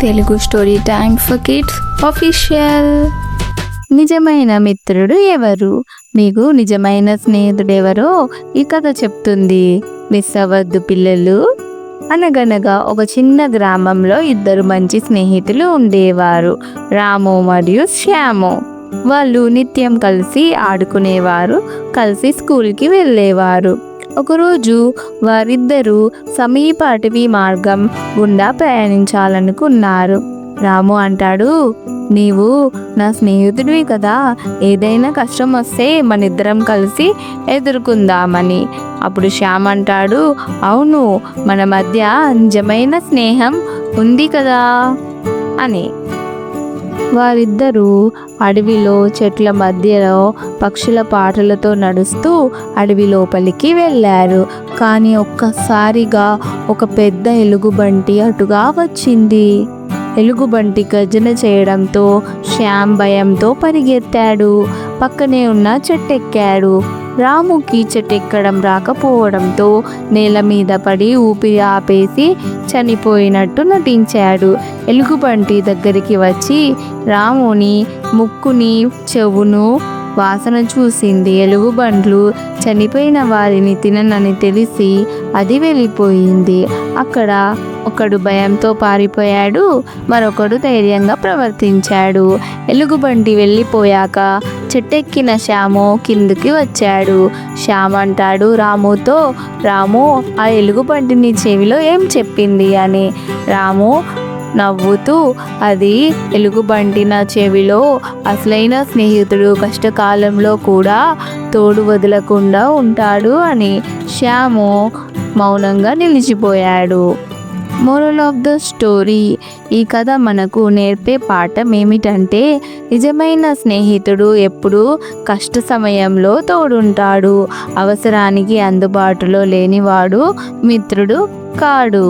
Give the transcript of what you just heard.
Telugu story time for kids official. నిజమైన మిత్రుడు ఎవరు? మీకు నిజమైన స్నేహితుడు ఎవరో ఈ కథ చెప్తుంది. మిస్ అవ్వద్దు పిల్లలు. అనగనగా ఒక చిన్న గ్రామంలో ఇద్దరు మంచి స్నేహితులు ఉండేవారు, రాము మరియు శ్యాము. వాళ్ళు నిత్యం కలిసి ఆడుకునేవారు, కలిసి స్కూల్కి వెళ్ళేవారు. ఒకరోజు వారిద్దరూ సమీప అటవీ మార్గం గుండా ప్రయాణించాలనుకున్నారు. రాము అంటాడు, నీవు నా స్నేహితుడివి కదా, ఏదైనా కష్టం వస్తే మనిద్దరం కలిసి ఎదుర్కొందామని. అప్పుడు శ్యామ్ అంటాడు, అవును, మన మధ్య నిజమైన స్నేహం ఉంది కదా అని. వారిద్దరూ అడవిలో చెట్ల మధ్యలో పక్షుల పాటలతో నడుస్తూ అడవి లోపలికి వెళ్ళారు. కానీ ఒక్కసారిగా ఒక పెద్ద ఎలుగుబంటి అటుగా వచ్చింది. ఎలుగుబంటి గర్జన చేయడంతో శ్యామ్ భయంతో పరిగెత్తాడు. పక్కనే ఉన్న చెట్టెక్కాడు. రాముకి చెట్టెక్కడం రాకపోవడంతో నేల మీద పడి ఊపిరి ఆపేసి చనిపోయినట్టు నటించాడు. ఎలుగుబంటి దగ్గరికి వచ్చి రాముని ముక్కుని చెవును వాసన చూసింది. ఎలుగుబంట్లు చనిపోయిన వారిని తిననని తెలిసి అది వెళ్ళిపోయింది. అక్కడ ఒకడు భయంతో పారిపోయాడు, మరొకడు ధైర్యంగా ప్రవర్తించాడు. ఎలుగుబంటి వెళ్ళిపోయాక చెట్టెక్కిన శ్యాము కిందికి వచ్చాడు. శ్యామ్ అంటాడు రాముతో, రాము, ఆ ఎలుగుబంటి నీ చెవిలో ఏం చెప్పింది అని. రాము నవ్వుతూ, అది ఎలుగుబంటి నా చెవిలో అసలైన స్నేహితుడు కష్టకాలంలో కూడా తోడు వదలకుండా ఉంటాడు అని. శ్యాము మౌనంగా నిలిచిపోయాడు. మోరల్ ఆఫ్ ద స్టోరీ, ఈ కథ మనకు నేర్పే పాఠం ఏమిటంటే, నిజమైన స్నేహితుడు ఎప్పుడూ కష్ట సమయంలో తోడుంటాడు. అవసరానికి అందుబాటులో లేనివాడు మిత్రుడు కాడు.